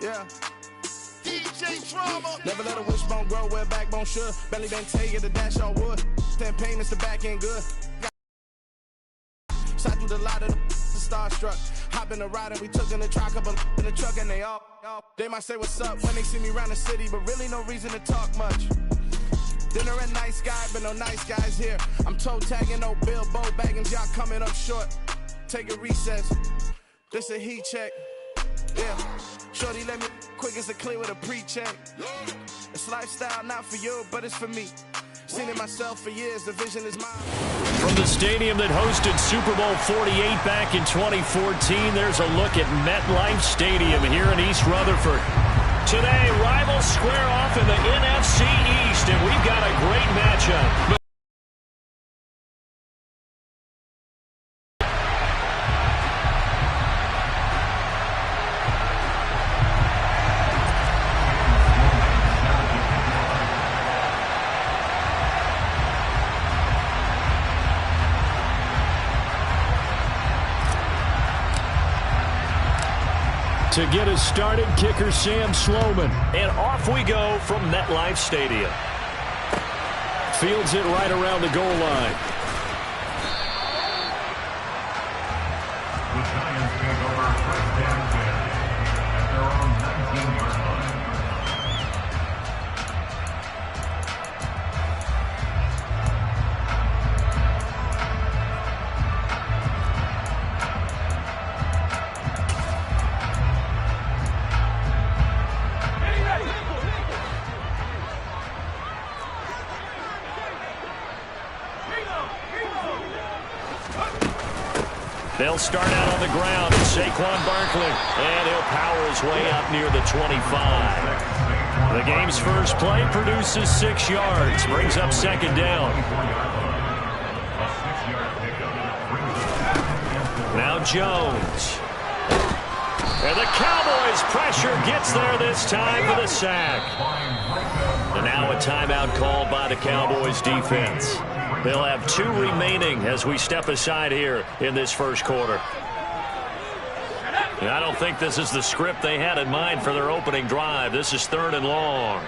Yeah. DJ Drama. Never let a wishbone grow where a backbone should. Belly been take the dash on wood. 10 payments, the back end good. Shot through the lot of the starstruck. Hop in the ride and we took in the truck, couple in the truck, and they might say what's up when they see me around the city, but really no reason to talk much. Dinner at Nice Guy, but no nice guys here. I'm toe tagging, no Bilbo Baggins, y'all coming up short. Take a recess. This a heat check. Yeah. Shorty let me quick as a clear with a pre-check. It's lifestyle, not for you, but it's for me. Seen it myself for years, the vision is mine. From the stadium that hosted Super Bowl 48 back in 2014, there's a look at MetLife Stadium here in East Rutherford. Today, rivals square off in the NFC East, and we've got a great matchup. To get us started, kicker Sam Sloman. And off we go from MetLife Stadium. Fields it right around the goal line. The Giants take over first down at their own 19-yard line. They'll start out on the ground. It's Saquon Barkley. And he'll power his way up near the 25. The game's first play produces 6 yards. Brings up second down. Now Jones. And the Cowboys' pressure gets there this time for the sack. And now a timeout called by the Cowboys defense. They'll have 2 remaining as we step aside here in this first quarter. And I don't think this is the script they had in mind for their opening drive. This is 3rd and long.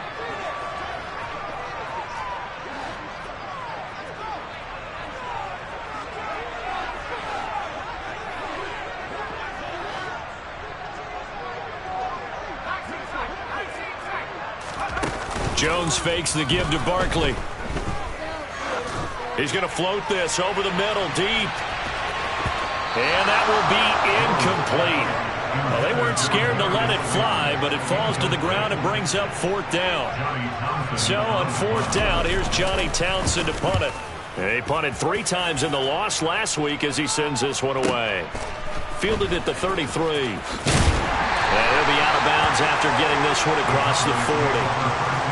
Jones fakes the give to Barkley. He's going to float this over the middle, deep. And that will be incomplete. Well, they weren't scared to let it fly, but it falls to the ground and brings up 4th down. So on 4th down, here's Johnny Townsend to punt it. And he punted 3 times in the loss last week as he sends this one away. Fielded at the 33. And he'll be out of bounds after getting this one across the 40.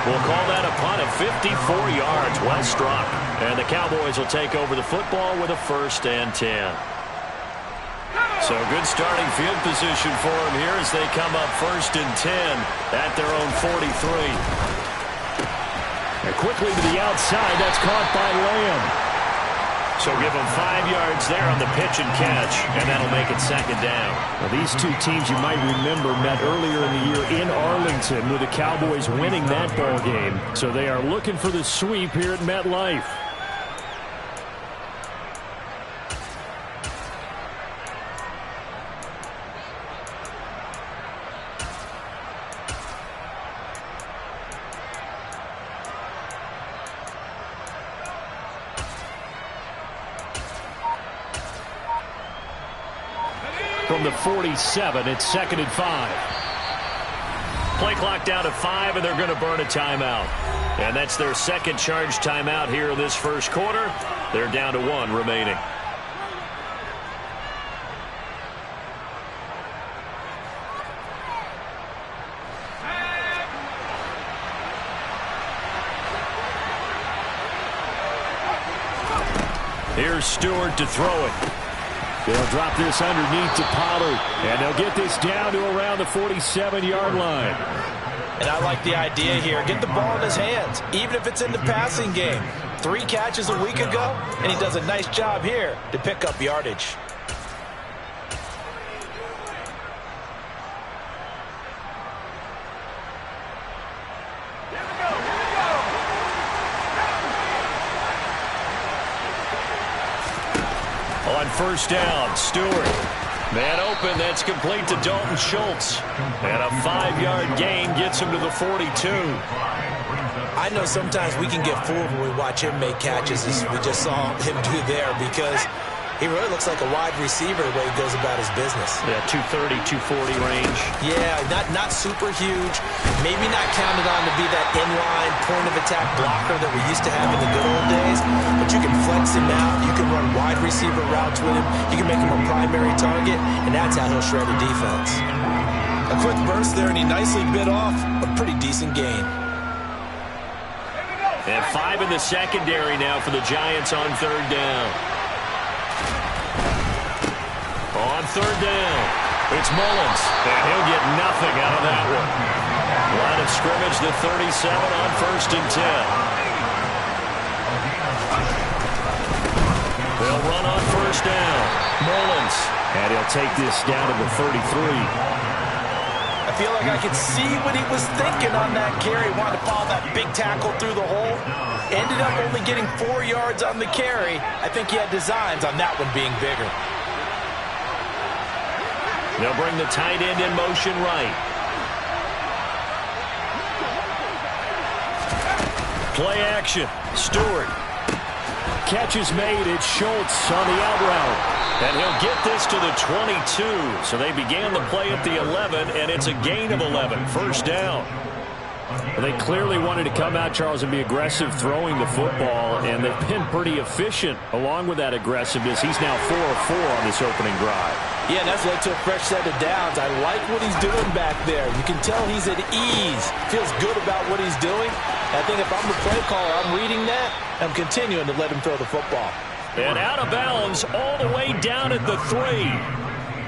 We'll call that a punt of 54 yards. Well struck. And the Cowboys will take over the football with a 1st and 10. So good starting field position for them here as they come up 1st and 10 at their own 43. And quickly to the outside. That's caught by Lamb. So give them 5 yards there on the pitch and catch, and that'll make it second down. Well, these 2 teams you might remember met earlier in the year in Arlington with the Cowboys winning that ball game. So they are looking for the sweep here at MetLife. From the 47, it's 2nd and 5. Play clock down to 5, and they're going to burn a timeout. And that's their second charge timeout here in this first quarter. They're down to 1 remaining. Here's Stewart to throw it. They'll drop this underneath to Pollard, and they'll get this down to around the 47-yard line. And I like the idea here. Get the ball in his hands, even if it's in the passing game. 3 catches a week ago, and he does a nice job here to pick up yardage. first down. Stewart. Man open, that's complete to Dalton Schultz. And a 5-yard gain gets him to the 42. I know sometimes we can get fooled when we watch him make catches, as we just saw him do there, because he really looks like a wide receiver the way he goes about his business. Yeah, 230, 240 range. Yeah, not super huge. Maybe not counted on to be that inline point-of-attack blocker that we used to have in the good old days. But you can flex him out. You can run wide receiver routes with him. You can make him a primary target, and that's how he'll shred a defense. A quick burst there, and he nicely bit off a pretty decent gain. And 5 in the secondary now for the Giants on third down. On third down, it's Mullins, and he'll get nothing out of that one. Line of scrimmage, the 37 on first and 10. They'll run on first down. Mullins. And he'll take this down to the 33. I feel like I could see what he was thinking on that carry. Wanted to follow that big tackle through the hole. Ended up only getting 4 yards on the carry. I think he had designs on that one being bigger. They'll bring the tight end in motion right. Play action. Stewart. Catch is made. It's Schultz on the out route. And he'll get this to the 22. So they began the play at the 11, and it's a gain of 11. First down. They clearly wanted to come out, Charles, and be aggressive throwing the football, and they've been pretty efficient along with that aggressiveness. He's now 4 of 4 on this opening drive. Yeah, and that's led to a fresh set of downs. I like what he's doing back there. You can tell he's at ease. Feels good about what he's doing. I think if I'm the play caller, I'm reading that. I'm continuing to let him throw the football. And out of bounds all the way down at the 3.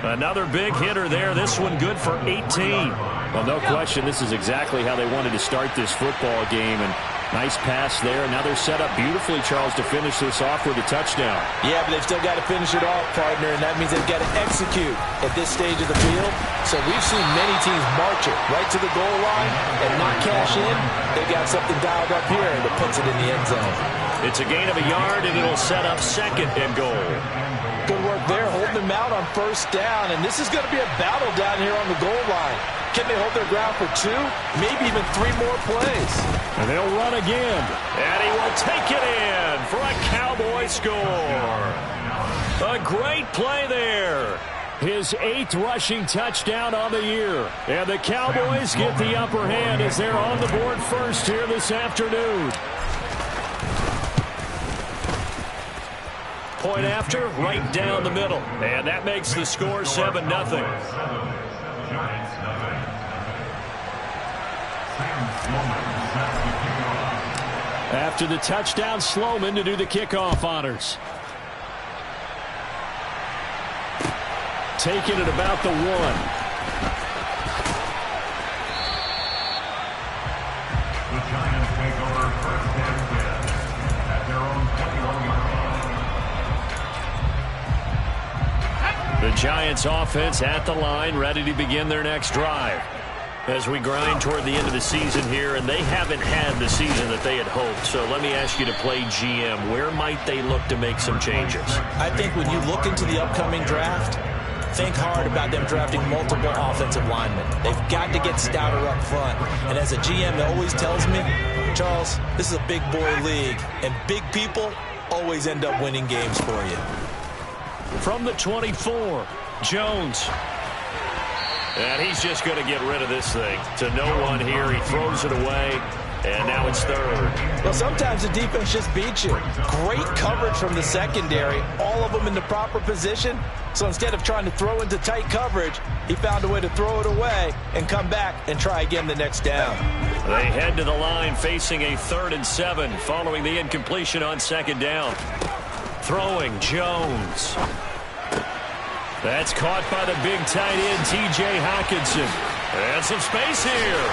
Another big hitter there. This one good for 18. Well, no question, this is exactly how they wanted to start this football game. And nice pass there. Now they're set up beautifully, Charles, to finish this off with a touchdown. Yeah, but they've still got to finish it off, partner, and that means they've got to execute at this stage of the field. So we've seen many teams march it right to the goal line and not cash in. They've got something dialed up here that puts it in the end zone. It's a gain of a yard, and it'll set up second and goal. Good work there, holding them out on first down, and this is going to be a battle down here on the goal line. Can they hold their ground for 2, maybe even 3 more plays? And they'll run again. And he will take it in for a Cowboy score. A great play there. His 8th rushing touchdown on the year. And the Cowboys get the upper hand as they're on the board first here this afternoon. Point after, right down the middle. And that makes the score 7-0. After the touchdown, Sloman to do the kickoff honors. Taking it about the 1. The Giants take over first and 10 at their own 21-yard line. The Giants offense at the line, ready to begin their next drive. As we grind toward the end of the season here, and they haven't had the season that they had hoped. So let me ask you to play GM. Where might they look to make some changes? I think when you look into the upcoming draft, think hard about them drafting multiple offensive linemen. They've got to get stouter up front. And as a GM, it always tells me, Charles, this is a big boy league, and big people always end up winning games for you. From the 24, Jones. And he's just going to get rid of this thing. To no one here. He throws it away. And now it's third. Well, sometimes the defense just beats you. Great coverage from the secondary. All of them in the proper position. So instead of trying to throw into tight coverage, he found a way to throw it away and come back and try again the next down. They head to the line facing a 3rd and 7 following the incompletion on second down. Throwing Jones. That's caught by the big tight end, T.J. Hockenson. And some space here.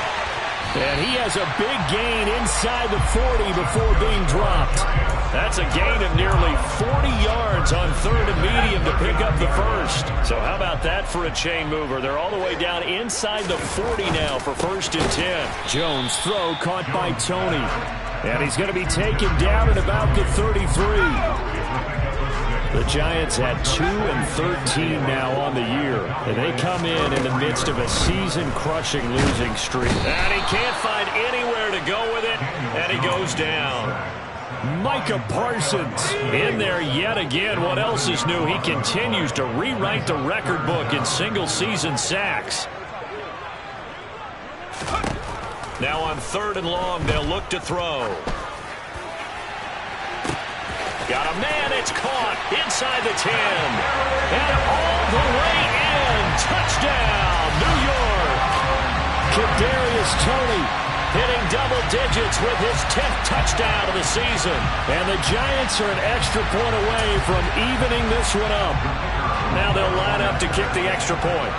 And he has a big gain inside the 40 before being dropped. That's a gain of nearly 40 yards on 3rd and medium to pick up the first. So how about that for a chain mover? They're all the way down inside the 40 now for 1st and 10. Jones' throw caught by Tony. And he's going to be taken down at about the 33. The Giants had 2 and 13 now on the year. And they come in the midst of a season-crushing losing streak. And he can't find anywhere to go with it, and he goes down. Micah Parsons In there yet again. What else is new? He continues to rewrite the record book in single-season sacks. Now on 3rd and long, they'll look to throw. Got a man, it's caught inside the 10. And all the way in. Touchdown, New York. Kadarius Toney Hitting double digits with his 10th touchdown of the season. And the Giants are an extra point away from evening this one up. Now they'll line up to kick the extra point.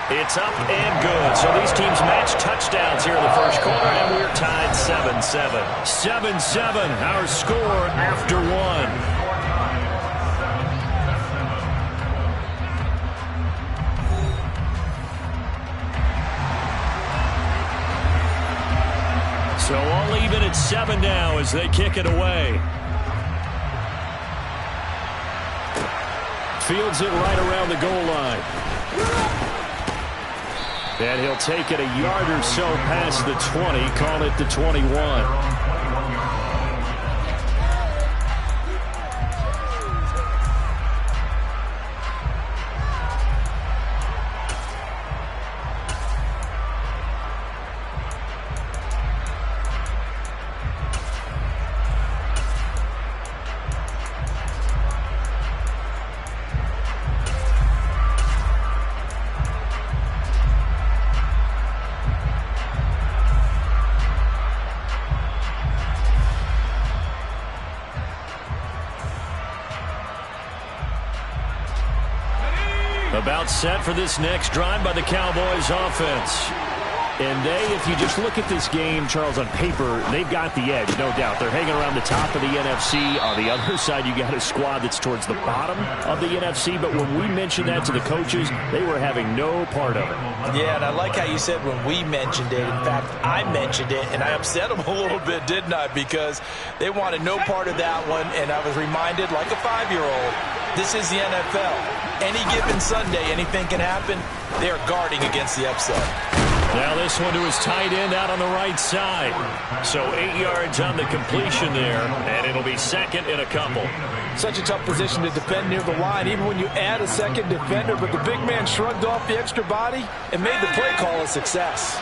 It's up and good. So these teams match touchdowns here in the first quarter, and we're tied 7-7. 7-7, our score after one. So all even at 7 now as they kick it away. Fields it right around the goal line. And he'll take it a yard or so past the 20, call it the 21. About set for this next drive by the Cowboys offense. And if you just look at this game, Charles, on paper, they've got the edge, no doubt. They're hanging around the top of the NFC. On the other side, you got a squad that's towards the bottom of the NFC. But when we mentioned that to the coaches, they were having no part of it. Yeah, and I like how you said when we mentioned it. In fact, I mentioned it, and I upset them a little bit, didn't I? Because they wanted no part of that one, and I was reminded, like a 5-year-old, this is the NFL. Any given Sunday, anything can happen. They are guarding against the upset. Now this one to his tight end out on the right side. So 8 yards on the completion there, and it'll be second and a couple. Such a tough position to defend near the line, even when you add a second defender, but the big man shrugged off the extra body and made the play call a success.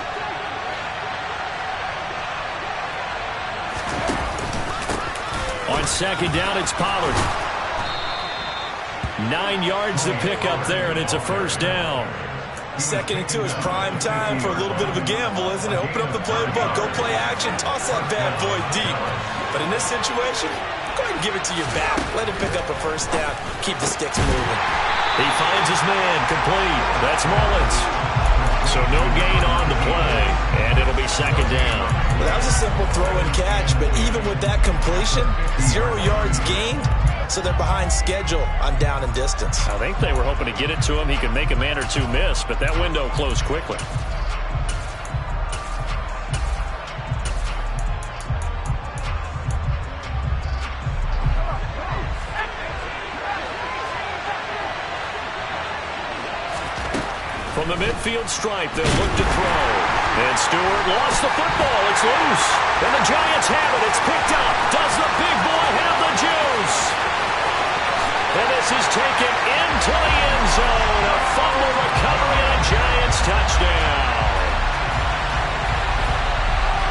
On second down, it's Pollard. 9 yards to pick up there, and it's a first down. 2nd and 2 is prime time for a little bit of a gamble, isn't it? Open up the playbook, go play action, toss that bad boy deep. But in this situation, go ahead and give it to your back. Let him pick up a first down. Keep the sticks moving. He finds his man, complete. That's Mullins. So no gain on the play, and it'll be second down. Well, that was a simple throw and catch, but even with that completion, 0 yards gained. So they're behind schedule on down and distance. I think they were hoping to get it to him. He could make a man or two miss, but that window closed quickly. From the midfield stripe, they'll look to throw. And Stewart lost the football. It's loose. And the Giants have it. It's picked up. Does the big boy have the juice? And this is taken into the end zone. A fumble recovery and a Giants touchdown.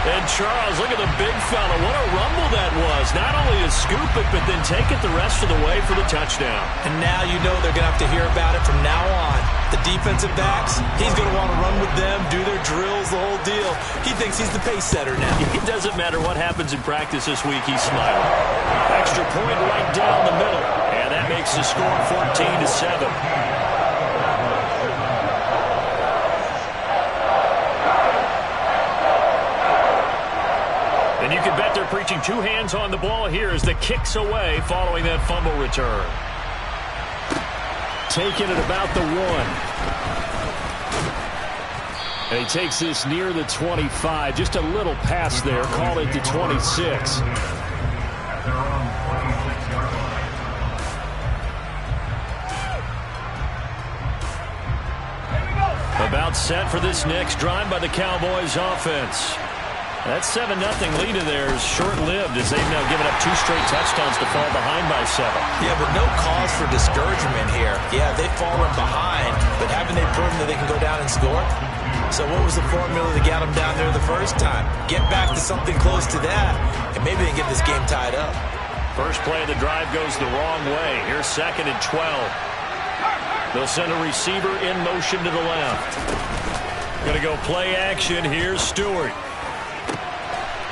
And Charles, look at the big fella. What a rumble that was. Not only to scoop it, but then take it the rest of the way for the touchdown. And now you know they're going to have to hear about it from now on. The defensive backs, he's going to want to run with them, do their drills, the whole deal. He thinks he's the pace setter now. It doesn't matter what happens in practice this week, he's smiling. Extra point right down the middle. And that makes the score 14-7. And you can bet they're preaching two hands on the ball here as the kick's away following that fumble return. Taking it about the 1. And he takes this near the 25. Just a little pass there. Call it the 26. About set for this next drive by the Cowboys offense. That 7-0 lead of theirs short-lived as they've now given up 2 straight touchdowns to fall behind by 7. Yeah, but no cause for discouragement here. Yeah, they've fallen behind, but haven't they proven that they can go down and score? So what was the formula that got them down there the first time? Get back to something close to that, and maybe they get this game tied up. First play of the drive goes the wrong way. Here's 2nd and 12. They'll send a receiver in motion to the left. Going to go play action. Here's Stewart.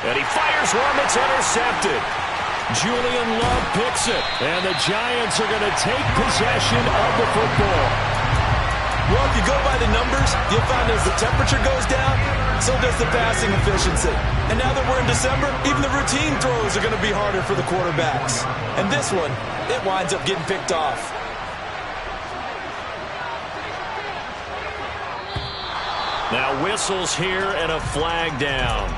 And he fires one that's intercepted. Julian Love picks it. And the Giants are going to take possession of the football. Well, if you go by the numbers, you'll find as the temperature goes down, so does the passing efficiency. And now that we're in December, even the routine throws are going to be harder for the quarterbacks. And this one, it winds up getting picked off. Now whistles here and a flag down.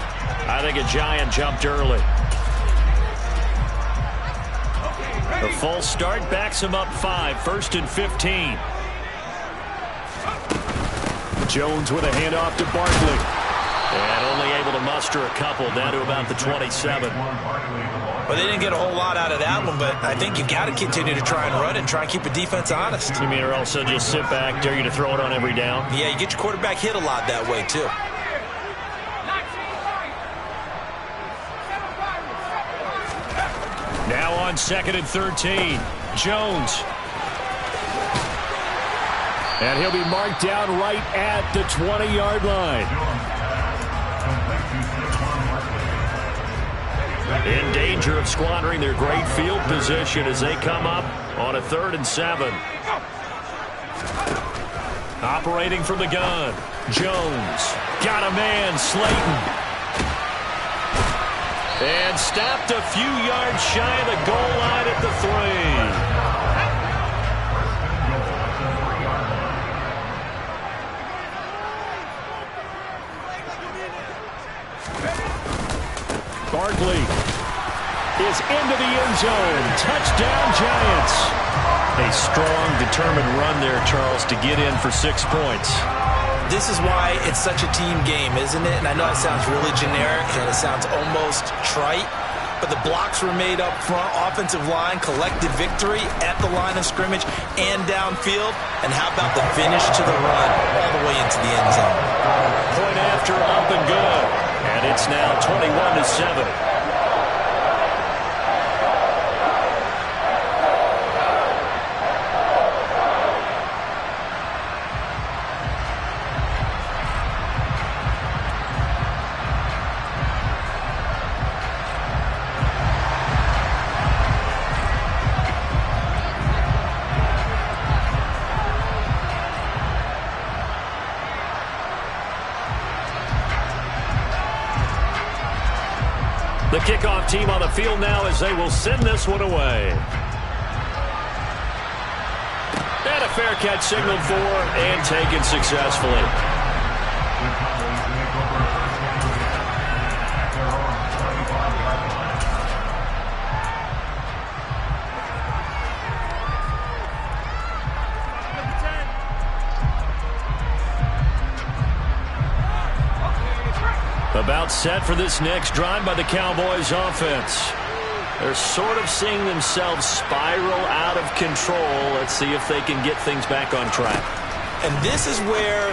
I think a Giant jumped early. The false start backs him up 5. 1st and 15. Jones with a handoff to Barkley. And only able to muster a couple down to about the 27. Well, they didn't get a whole lot out of that one, but I think you've got to continue to try and run and try and keep a defense honest. You mean or also just sit back, dare you to throw it on every down? Yeah, you get your quarterback hit a lot that way, too. Now on 2nd and 13. Jones. And he'll be marked down right at the 20-yard line. In danger of squandering their great field position as they come up on a 3rd and 7. Operating from the gun. Jones. Got a man, Slayton. And stopped a few yards shy of the goal line at the 3. Barkley is into the end zone. Touchdown, Giants. A strong, determined run there, Charles, to get in for 6 points. This is why it's such a team game, isn't it? And I know it sounds really generic and it sounds almost trite, but the blocks were made up front, offensive line, collected victory at the line of scrimmage and downfield. And how about the finish to the run all the way into the end zone? Point after, up and good. And it's now 21-7. The kickoff team on the field now as they will send this one away. And a fair catch signaled for and taken successfully. About set for this next drive by the Cowboys offense. They're sort of seeing themselves spiral out of control. Let's see if they can get things back on track. And this is where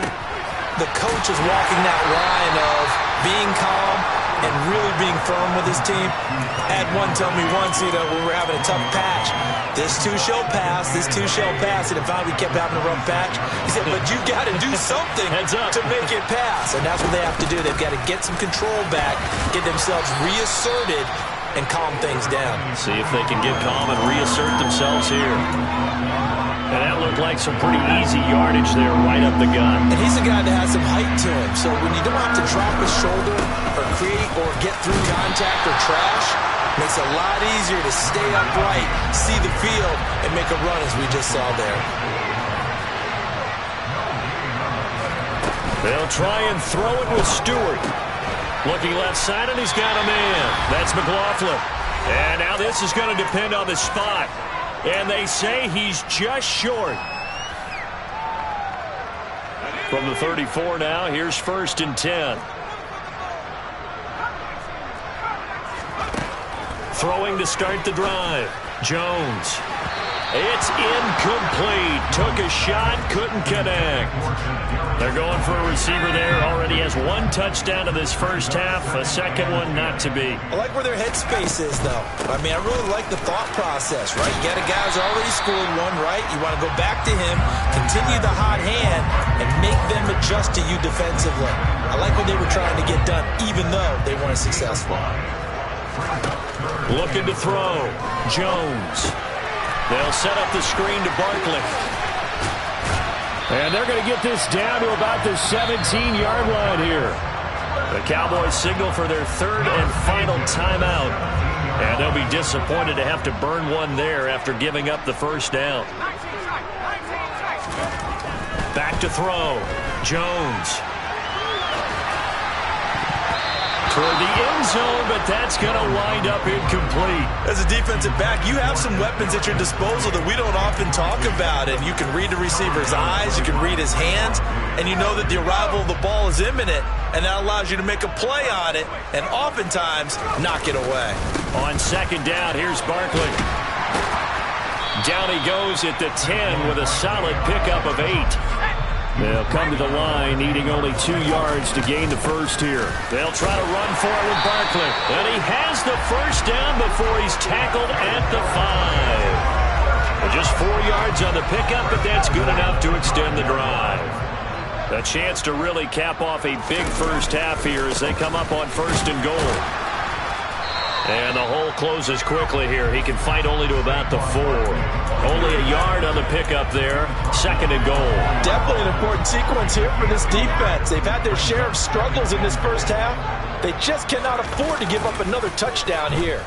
the coach is walking that line of being calm and really being firm with his team. I had one tell me once, when we were having a tough patch, this too shall pass, this too shall pass, and if we kept having a rough patch, he said, but you got to do something to make it pass. And that's what they have to do. They've got to get some control back, get themselves reasserted, and calm things down. See if they can get calm and reassert themselves here. And that looked like some pretty easy yardage there right up the gun. And he's a guy that has some height to him, so when you don't have to drop his shoulder or create or get through contact or trash, it makes it a lot easier to stay upright, see the field, and make a run as we just saw there. They'll try and throw it with Stewart. Looking left side, and he's got a man. That's McLaughlin. And now this is going to depend on the spot. And they say he's just short. From the 34 now, here's 1st and 10. Throwing to start the drive. Jones. It's incomplete. Took a shot, couldn't connect. They're going for a receiver there. Already has 1 touchdown in this first half. A second one not to be. I like where their headspace is, though. I mean, I really like the thought process, right? You got a guy who's already scored 1, right? You want to go back to him, continue the hot hand, and make them adjust to you defensively. I like what they were trying to get done, even though they weren't successful. Looking to throw. Jones. They'll set up the screen to Barkley. And they're going to get this down to about the 17-yard line here. The Cowboys signal for their 3rd and final timeout. And they'll be disappointed to have to burn one there after giving up the first down. Back to throw. Jones. Toward the end zone, but that's going to wind up incomplete. As a defensive back, you have some weapons at your disposal that we don't often talk about. And you can read the receiver's eyes, you can read his hands, and you know that the arrival of the ball is imminent, and that allows you to make a play on it and oftentimes knock it away. On 2nd down, here's Barkley. Down he goes at the 10 with a solid pickup of 8. They'll come to the line, needing only 2 yards to gain the first here. They'll try to run for it with Barkley. And he has the first down before he's tackled at the 5. Well, just 4 yards on the pickup, but that's good enough to extend the drive. A chance to really cap off a big first half here as they come up on 1st and goal. And the hole closes quickly here. He can fight only to about the 4. Only a yard on the pickup there. 2nd and goal. Definitely an important sequence here for this defense. They've had their share of struggles in this first half. They just cannot afford to give up another touchdown here.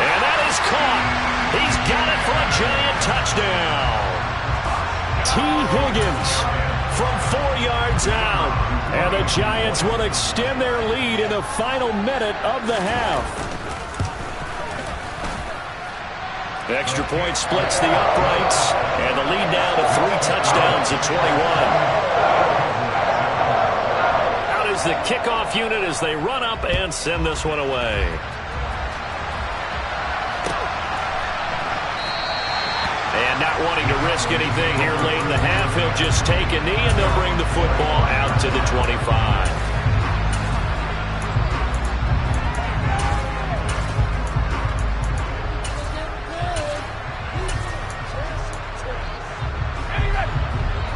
And that is caught. He's got it for a giant touchdown. T. Higgins from 4 yards out. And the Giants will extend their lead in the final minute of the half. The extra point splits the uprights, and the lead now to 3 touchdowns at 21. Out is the kickoff unit as they run up and send this one away. And not wanting to risk anything here late in the half, he'll just take a knee, and they'll bring the football out to the 25.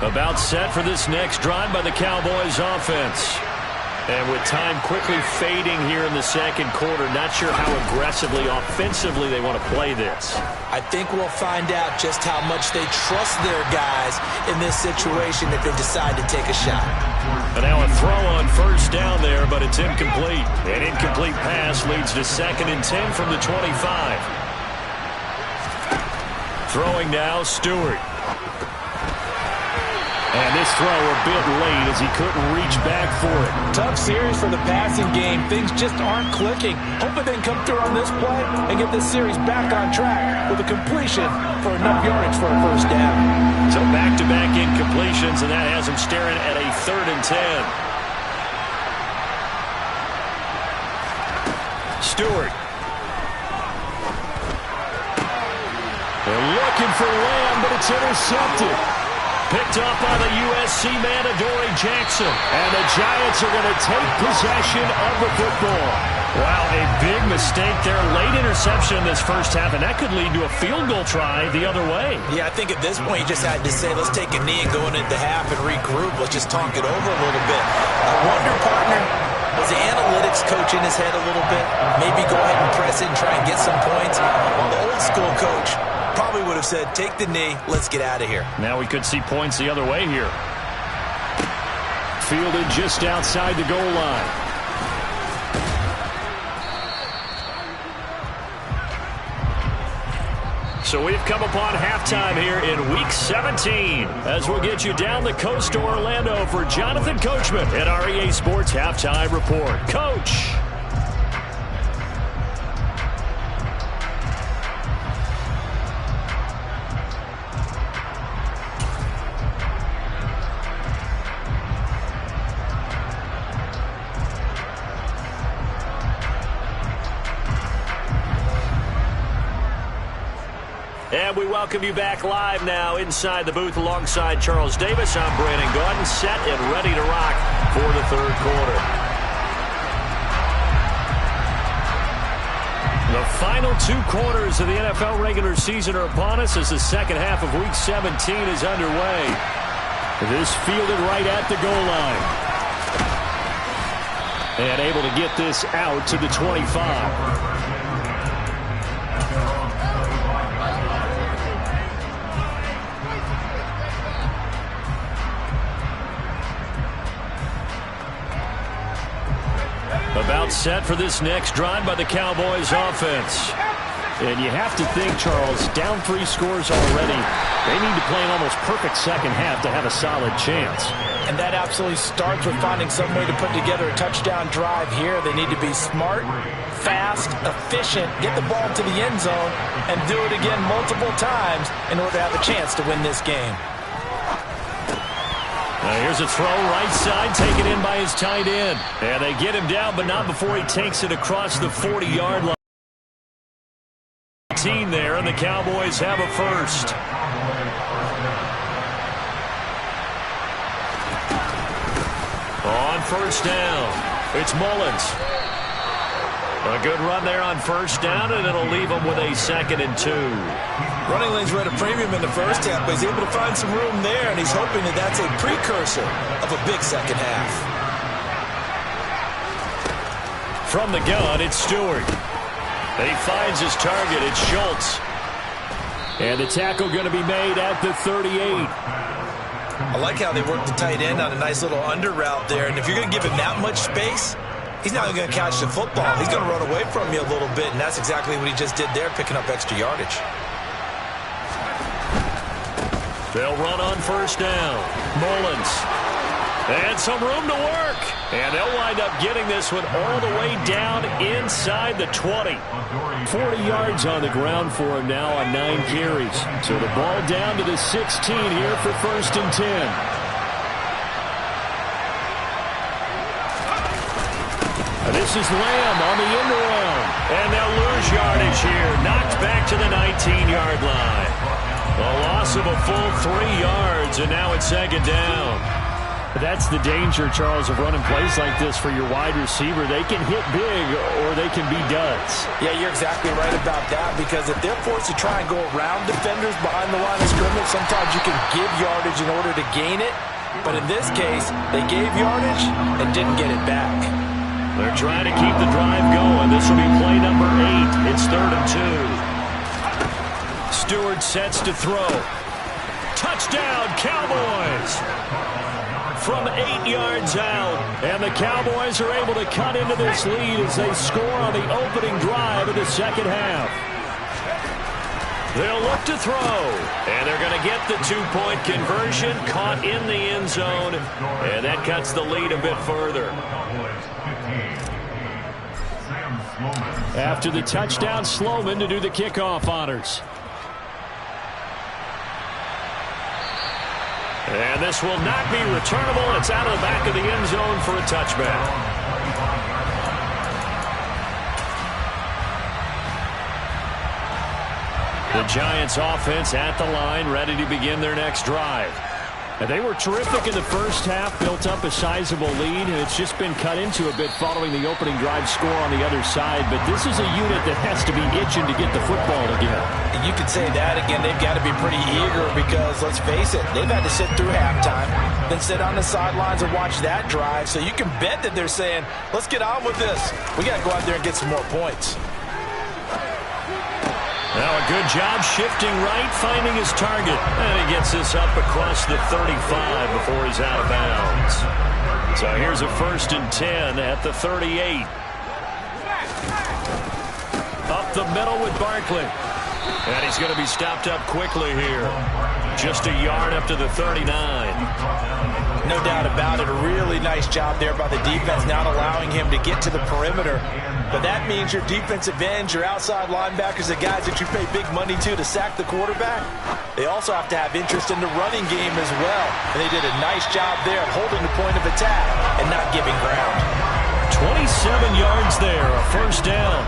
About set for this next drive by the Cowboys offense. And with time quickly fading here in the second quarter, not sure how aggressively, offensively they want to play this. I think we'll find out just how much they trust their guys in this situation if they decide to take a shot. And now a throw on 1st down there, but it's incomplete. An incomplete pass leads to 2nd and 10 from the 25. Throwing now, Stewart. And this throw a bit late as he couldn't reach back for it. Tough series for the passing game. Things just aren't clicking. Hoping they can come through on this play and get this series back on track with a completion for enough yardage for a 1st down. So back-to-back incompletions, and that has him staring at a 3rd and 10. Stewart. They're looking for Lamb, but it's intercepted. Picked up by the USC man, Adoree Jackson. And the Giants are going to take possession of the football. Wow, a big mistake there. Late interception in this first half, and that could lead to a field goal try the other way. Yeah, I think at this point you just had to say, let's take a knee and go into the half and regroup. Let's just talk it over a little bit. I wonder, partner, was the analytics coach in his head a little bit? Maybe go ahead and press it and try and get some points. Well, the old school coach probably would have said, take the knee, let's get out of here. Now we could see points the other way here. Fielded just outside the goal line. So we've come upon halftime here in Week 17 as we'll get you down the coast to Orlando for Jonathan Coachman at our EA Sports Halftime Report. Coach. And we welcome you back live now inside the booth alongside Charles Davis. I'm Brandon Gaudin, set and ready to rock for the third quarter. The final 2 quarters of the NFL regular season are upon us as the second half of Week 17 is underway. This fielded right at the goal line. And able to get this out to the 25. About set for this next drive by the Cowboys offense. And you have to think, Charles, down 3 scores already. They need to play an almost perfect second half to have a solid chance. And that absolutely starts with finding some way to put together a touchdown drive here. They need to be smart, fast, efficient, get the ball to the end zone, and do it again multiple times in order to have a chance to win this game. Here's a throw right side, taken in by his tight end. And they get him down, but not before he takes it across the 40-yard line. There, and the Cowboys have a first. On first down, it's Mullins. A good run there on first down, and it'll leave them with a 2nd and 2. Running lanes were at a premium in the first half, but he's able to find some room there, and he's hoping that that's a precursor of a big second half. From the gun, it's Stewart. He finds his target. It's Schultz. And the tackle going to be made at the 38. I like how they work the tight end on a nice little under route there, and if you're going to give him that much space, he's not going to catch the football. He's going to run away from you a little bit, and that's exactly what he just did there, picking up extra yardage. They'll run on first down. Mullins. And some room to work. And they'll wind up getting this one all the way down inside the 20. 40 yards on the ground for him now on 9 carries. So the ball down to the 16 here for 1st and 10. This is Lamb on the end around. And they'll lose yardage here. Knocked back to the 19-yard line. A loss of a full 3 yards, and now it's 2nd down. That's the danger, Charles, of running plays like this for your wide receiver. They can hit big or they can be duds. Yeah, you're exactly right about that, because if they're forced to try and go around defenders behind the line of scrimmage, sometimes you can give yardage in order to gain it. But in this case, they gave yardage and didn't get it back. They're trying to keep the drive going. This will be play number 8. It's 3rd and 2. Stewart sets to throw. Touchdown, Cowboys! From 8 yards out, and the Cowboys are able to cut into this lead as they score on the opening drive of the second half. They'll look to throw, and they're going to get the 2-point conversion, caught in the end zone, and that cuts the lead a bit further. After the touchdown, Sloman to do the kickoff honors. And this will not be returnable. It's out of the back of the end zone for a touchback. The Giants offense at the line, ready to begin their next drive. And they were terrific in the first half, built up a sizable lead, and it's just been cut into a bit following the opening drive score on the other side. But this is a unit that has to be itching to get the football again. You could say that again. They've got to be pretty eager because, let's face it, they've had to sit through halftime, then sit on the sidelines and watch that drive. So you can bet that they're saying, let's get on with this. We got to go out there and get some more points. Now a good job shifting right, finding his target. And he gets this up across the 35 before he's out of bounds. So here's a 1st and 10 at the 38. Up the middle with Barkley. And he's going to be stopped up quickly here. Just a yard up to the 39. No doubt about it. A really nice job there by the defense, not allowing him to get to the perimeter. But that means your defensive ends, your outside linebackers, the guys that you pay big money to sack the quarterback, they also have to have interest in the running game as well. And they did a nice job there of holding the point of attack and not giving ground. 27 yards there, a 1st down.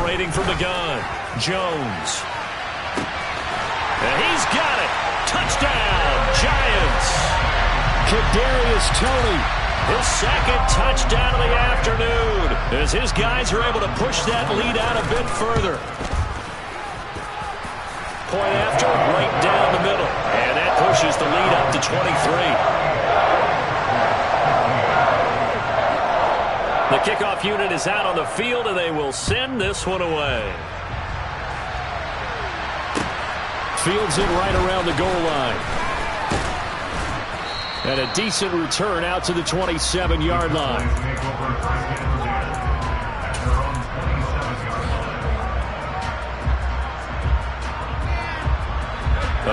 Operating from the gun, Jones. And he's got it. Touchdown, Giants. Kadarius Toney. His second touchdown of the afternoon as his guys are able to push that lead out a bit further. Point after, right down the middle. And that pushes the lead up to 23. The kickoff unit is out on the field, and they will send this one away. Fields it right around the goal line. And a decent return out to the 27-yard line.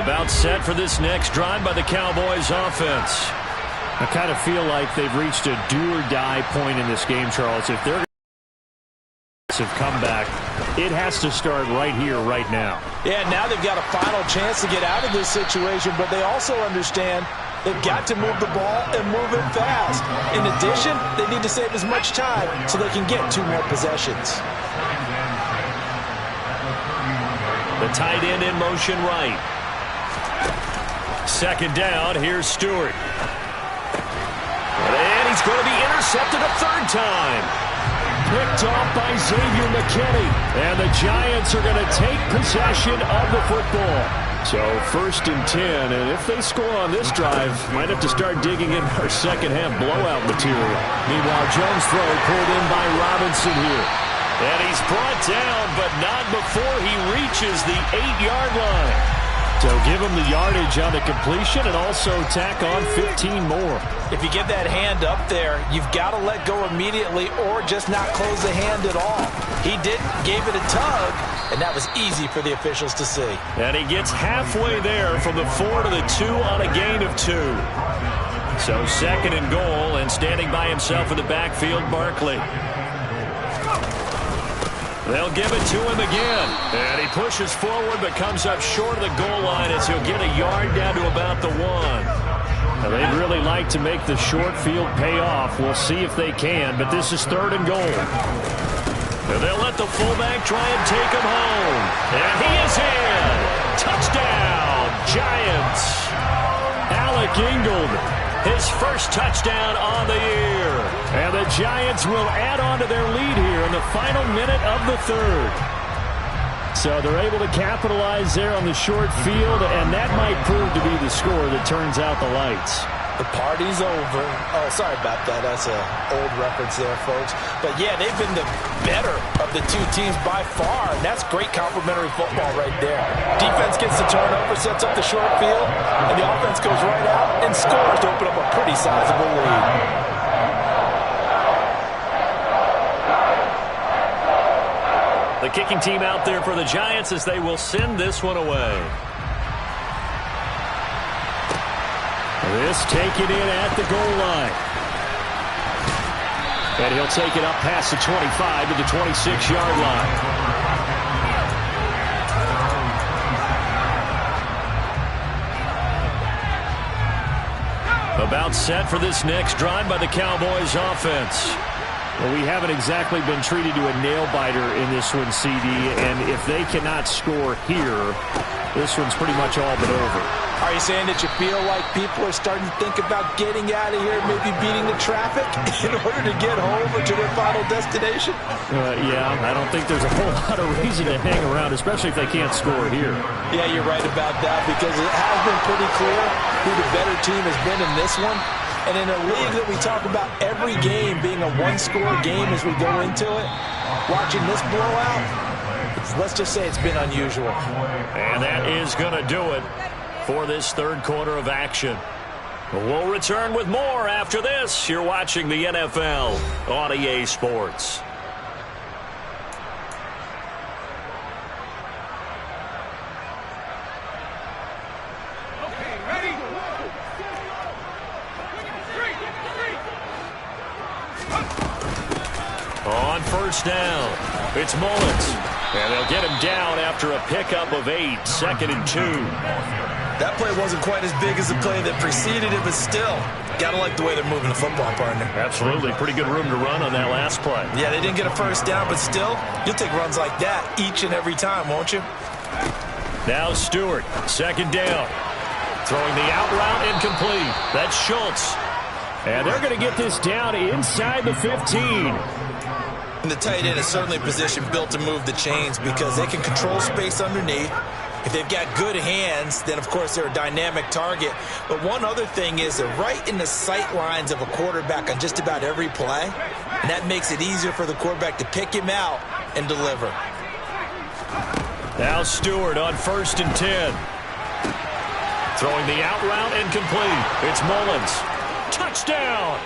About set for this next drive by the Cowboys offense. I kind of feel like they've reached a do-or-die point in this game, Charles. If they're going to come back, it has to start right here, right now. Yeah, now they've got a final chance to get out of this situation, but they also understand they've got to move the ball and move it fast. In addition, they need to save as much time so they can get 2 more possessions. The tight end in motion right. Second down, here's Stewart. And he's going to be intercepted a third time. Picked off by Xavier McKinney. And the Giants are going to take possession of the football. So 1st and 10, and if they score on this drive, might have to start digging in our second-half blowout material. Meanwhile, Jones' throw pulled in by Robinson here. And he's brought down, but not before he reaches the 8-yard line. So give him the yardage on the completion and also tack on 15 more. If you get that hand up there, you've got to let go immediately or just not close the hand at all. He didn't, gave it a tug, and that was easy for the officials to see. And he gets halfway there from the 4 to the 2 on a gain of 2. So 2nd and goal, and standing by himself in the backfield, Barkley. They'll give it to him again. And he pushes forward but comes up short of the goal line as he'll get a yard down to about the 1. Now, they'd really like to make the short field pay off. We'll see if they can, but this is 3rd and goal. And they'll let the fullback try and take him home. And he is in. Touchdown, Giants. Alec Ingold. His first touchdown on the year. And the Giants will add on to their lead here in the final minute of the 3rd. So they're able to capitalize there on the short field, and that might prove to be the score that turns out the lights. The party's over. Oh, sorry about that. That's an old reference there, folks. But, yeah, they've been the better of the 2 teams by far, and that's great complimentary football right there. Defense gets the turnover, sets up the short field, and the offense goes right out and scores to open up a pretty sizable lead. The kicking team out there for the Giants as they will send this one away. This taken in at the goal line. And he'll take it up past the 25 to the 26-yard line. About set for this next drive by the Cowboys offense. Well, we haven't exactly been treated to a nail-biter in this one, CD, and if they cannot score here, this one's pretty much all but over. Are you saying that you feel like people are starting to think about getting out of here, maybe beating the traffic in order to get home or to their final destination? Yeah, I don't think there's a whole lot of reason to hang around, especially if they can't score here. Yeah, you're right about that, because it has been pretty clear who the better team has been in this one. And in a league that we talk about every game being a one-score game as we go into it, watching this blowout, let's just say it's been unusual. And that is going to do it for this 3rd quarter of action. We'll return with more after this. You're watching the NFL on EA Sports. On 1st down, it's Mullins. And they'll get him down after a pickup of 8, 2nd and 2. That play wasn't quite as big as the play that preceded it, but still, gotta like the way they're moving the football, partner. Absolutely. Pretty good room to run on that last play. Yeah, they didn't get a first down, but still, you'll take runs like that each and every time, won't you? Now Stewart, second down. Throwing the out route incomplete. That's Schultz. And they're going to get this down inside the 15. And the tight end is certainly a position built to move the chains because they can control space underneath. If they've got good hands, then, of course, they're a dynamic target. But one other thing is they're right in the sight lines of a quarterback on just about every play. And that makes it easier for the quarterback to pick him out and deliver. Now Stewart on 1st and 10. Throwing the out route incomplete. It's Mullins. Touchdown!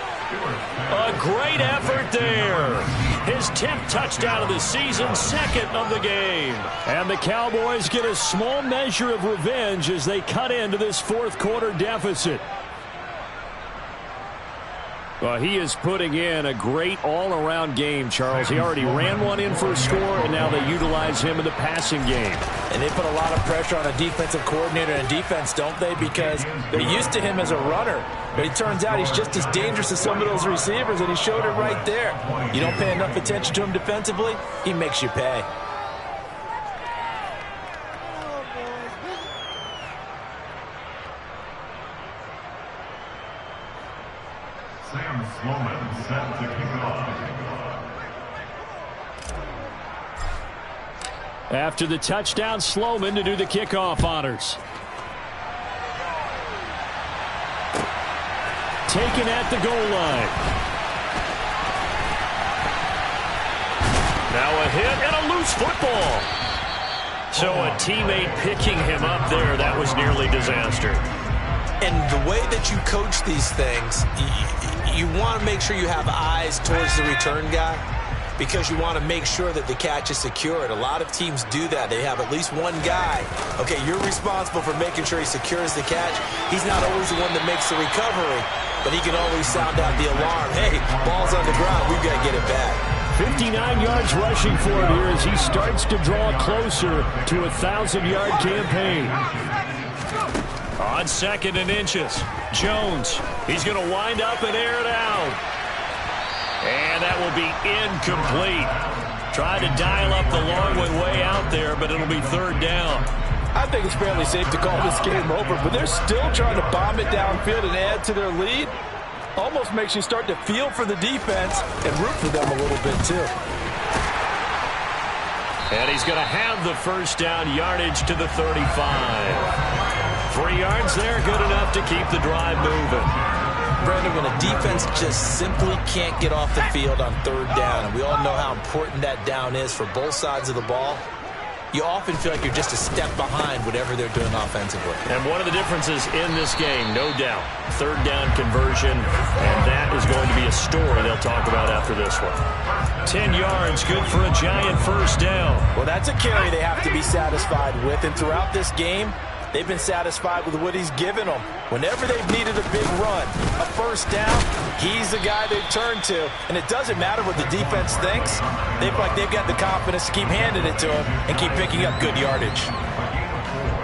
A great effort there. His 10th touchdown of the season, second of the game. And the Cowboys get a small measure of revenge as they cut into this fourth quarter deficit. Well, he is putting in a great all-around game, Charles. He already ran one in for a score, and now they utilize him in the passing game. And they put a lot of pressure on a defensive coordinator and defense, don't they? Because they're used to him as a runner. But it turns out he's just as dangerous as some of those receivers, and he showed it right there. You don't pay enough attention to him defensively, he makes you pay. Sam Sloman set to kick off. After the touchdown, Sloman to do the kickoff honors. Taken at the goal line. Now a hit and a loose football. So a teammate picking him up there, that was nearly disaster. And the way that you coach these things, you want to make sure you have eyes towards the return guy because you want to make sure that the catch is secured. A lot of teams do that. They have at least one guy. Okay, you're responsible for making sure he secures the catch. He's not always the one that makes the recovery, but he can always sound out the alarm. Hey, ball's on the ground. We've got to get it back. 59 yards rushing for him here as he starts to draw closer to a 1,000-yard campaign. On 2nd and inches, Jones. He's going to wind up and air it out. And that will be incomplete. Tried to dial up the long way out there, but it'll be 3rd down. I think it's fairly safe to call this game over, but they're still trying to bomb it downfield and add to their lead. Almost makes you start to feel for the defense and root for them a little bit, too. And he's going to have the first down, yardage to the 35. 3 yards there, good enough to keep the drive moving. Brandon, when a defense just simply can't get off the field on 3rd down, and we all know how important that down is for both sides of the ball, you often feel like you're just a step behind whatever they're doing offensively. And one of the differences in this game, no doubt, 3rd down conversion, and that is going to be a story they'll talk about after this one. 10 yards, good for a giant first down. Well, that's a carry they have to be satisfied with, and throughout this game, they've been satisfied with what he's given them. Whenever they've needed a big run, a first down, he's the guy they've turned to. And it doesn't matter what the defense thinks. They feel like they've got the confidence to keep handing it to him and keep picking up good yardage.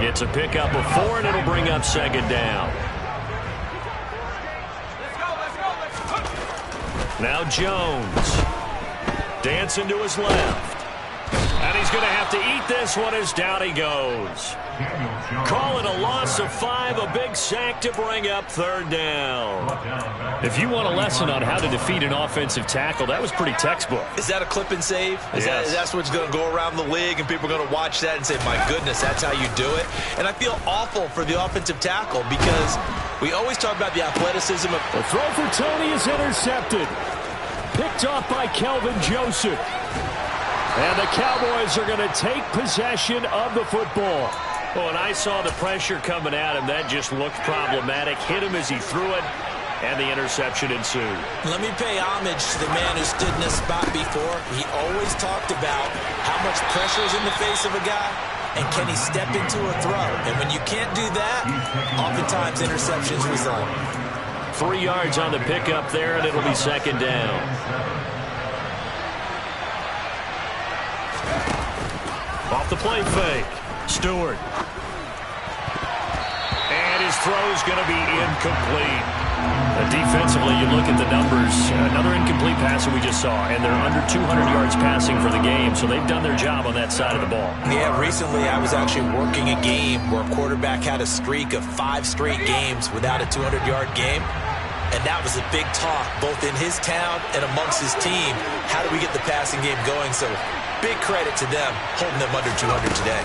It's a pickup of 4, and it'll bring up 2nd down. Now Jones. Dancing to his left. And he's going to have to eat this one as down he goes. Call it a loss of 5, a big sack to bring up 3rd down. If you want a lesson on how to defeat an offensive tackle, that was pretty textbook. Is that a clip and save? Is that what's going to go around the league and people are going to watch that and say, my goodness, that's how you do it? And I feel awful for the offensive tackle because we always talk about the athleticism of... The throw for Tony is intercepted. Picked off by Kelvin Joseph. And the Cowboys are going to take possession of the football. Oh, and I saw the pressure coming at him. That just looked problematic. Hit him as he threw it, and the interception ensued. Let me pay homage to the man who stood in this spot before. He always talked about how much pressure is in the face of a guy, and can he step into a throw. And when you can't do that, oftentimes interceptions result. 3 yards on the pickup there, and it'll be 2nd down. Off the play fake. Stewart. throw's going to be incomplete. Defensively, you look at the numbers. Another incomplete pass that we just saw, and they're under 200 yards passing for the game, so they've done their job on that side of the ball. Yeah, recently I was actually working a game where a quarterback had a streak of 5 straight games without a 200-yard game, and that was a big talk both in his town and amongst his team. How do we get the passing game going? So big credit to them holding them under 200 today.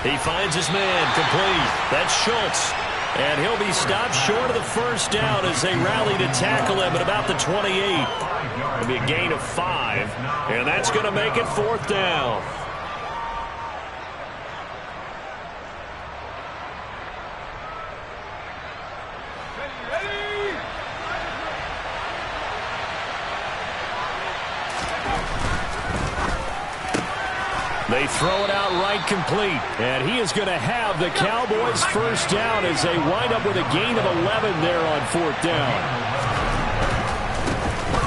He finds his man complete. That's Schultz. And he'll be stopped short of the first down as they rally to tackle him at about the 28. It'll be a gain of 5, and that's going to make it 4th down. They throw it out right complete, and he is going to have the Cowboys first down as they wind up with a gain of 11 there on 4th down.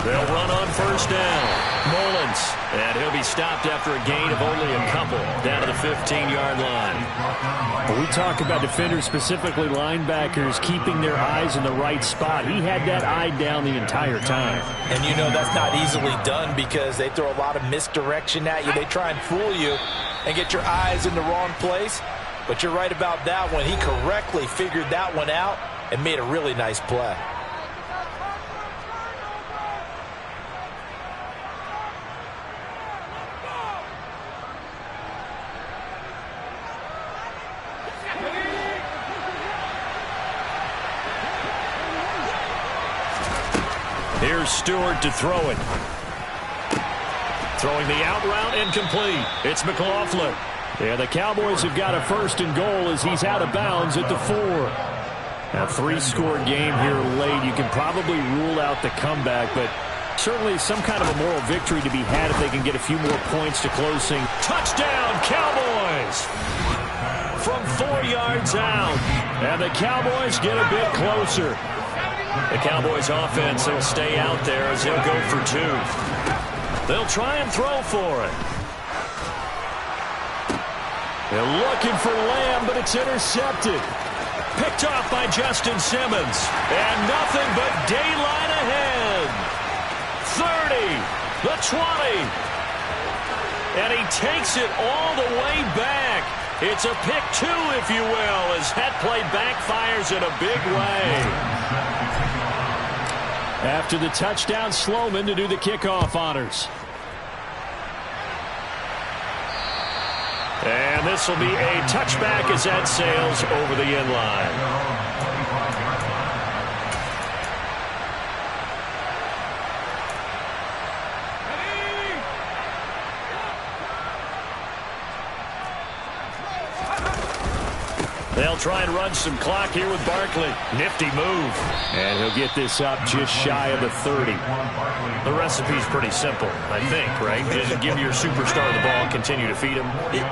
They'll run on first down. Mullins, and he'll be stopped after a gain of only a couple down to the 15-yard line. We talk about defenders, specifically linebackers, keeping their eyes in the right spot. He had that eye down the entire time. And you know that's not easily done because they throw a lot of misdirection at you. They try and fool you and get your eyes in the wrong place. But you're right about that one. He correctly figured that one out and made a really nice play. Here's Stewart to throw it. Throwing the out route incomplete. It's McLaughlin. Yeah, the Cowboys have got a 1st and goal as he's out of bounds at the 4. A 3-score game here late. You can probably rule out the comeback, but certainly some kind of a moral victory to be had if they can get a few more points to close things. Touchdown, Cowboys! From 4 yards out. And the Cowboys get a bit closer. The Cowboys offense will stay out there as they'll go for 2. They'll try and throw for it. They're looking for Lamb, but it's intercepted. Picked off by Justin Simmons. And nothing but daylight ahead. 30, the 20. And he takes it all the way back. It's a pick 2, if you will, as that play backfires in a big way. After the touchdown, Sloman to do the kickoff honors. And this will be a touchback as that sails over the end line. They'll try and run some clock here with Barkley. Nifty move. And he'll get this up just shy of the 30. The recipe's pretty simple, I think, right? Just give your superstar the ball and continue to feed him.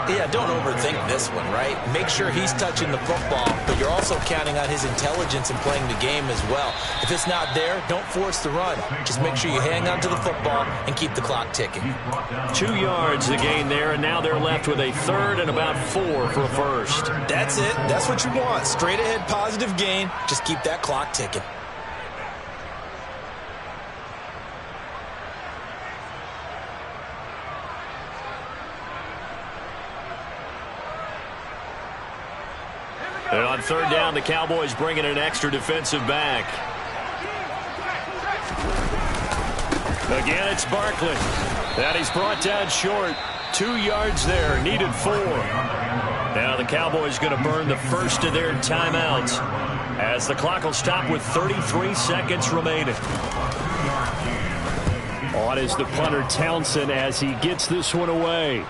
Yeah, don't overthink this one, right? Make sure he's touching the football, but you're also counting on his intelligence and playing the game as well. If it's not there, don't force the run. Just make sure you hang on to the football and keep the clock ticking. 2 yards the gain there, and now they're left with a 3rd and about 4 for a first. That's it. That's what you want. Straight ahead positive gain. Just keep that clock ticking. And on 3rd down, the Cowboys bring in an extra defensive back. Again, it's Barkley. And he's brought down short. 2 yards there. Needed 4. Now the Cowboys going to burn the first of their timeouts as the clock will stop with 33 seconds remaining. On is the punter Townsend as he gets this one away.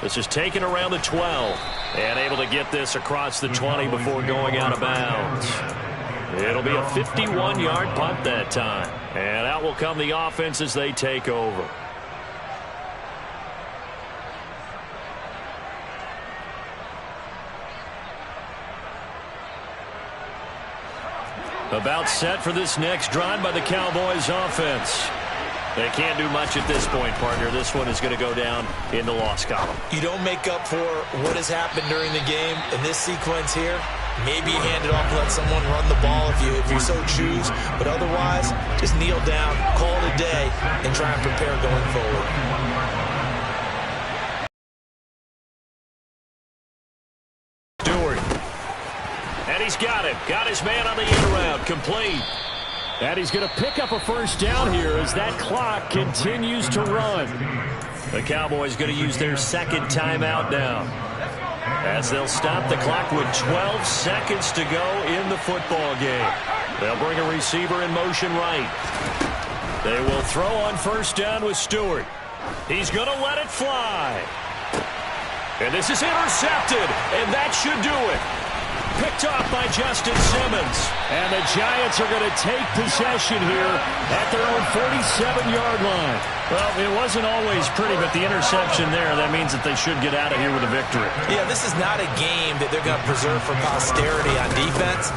This is taken around the 12 and able to get this across the 20 before going out of bounds. It'll be a 51-yard punt that time. And out will come the offense as they take over. About set for this next drive by the Cowboys offense. They can't do much at this point, partner. This one is going to go down in the loss column. You don't make up for what has happened during the game in this sequence here. Maybe hand it off and let someone run the ball if you so choose. But otherwise, just kneel down, call it a day, and try and prepare going forward. Stewart. And he's got it. Got his man on the end around. Complete. And he's going to pick up a first down here as that clock continues to run. The Cowboys going to use their second timeout now, as they'll stop the clock with 12 seconds to go in the football game. They'll bring a receiver in motion right. They will throw on first down with Stewart. He's going to let it fly. And this is intercepted, and that should do it. Picked off by Justin Simmons. And the Giants are going to take possession here at their own 47-yard line. Well, it wasn't always pretty, but the interception there, that means that they should get out of here with a victory. Yeah, this is not a game that they're going to preserve for posterity on defense,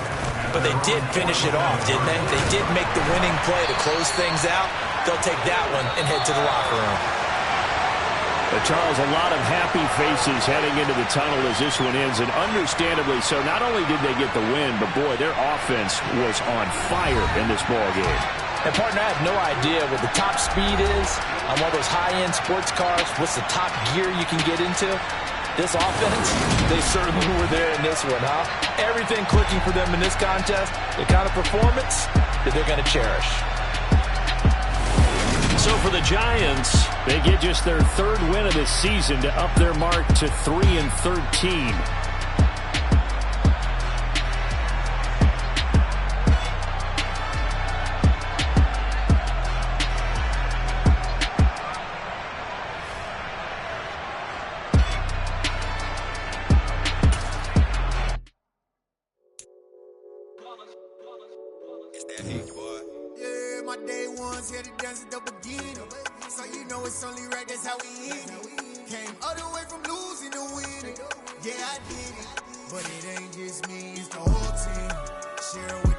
but they did finish it off, didn't they? They did make the winning play to close things out. They'll take that one and head to the locker room. Charles, a lot of happy faces heading into the tunnel as this one ends, and understandably so. Not only did they get the win, but, boy, their offense was on fire in this ball game. And, partner, I have no idea what the top speed is on one of those high-end sports cars. What's the top gear you can get into? This offense, they certainly were there in this one, huh? Everything clicking for them in this contest, the kind of performance that they're going to cherish. So for the Giants, they get just their third win of the season to up their mark to 3-13. My day ones here to dance at the beginning. So you know it's only right, that's how we eat it. Came all the way from losing to winning. Yeah, I did it. But it ain't just me, it's the whole team. Share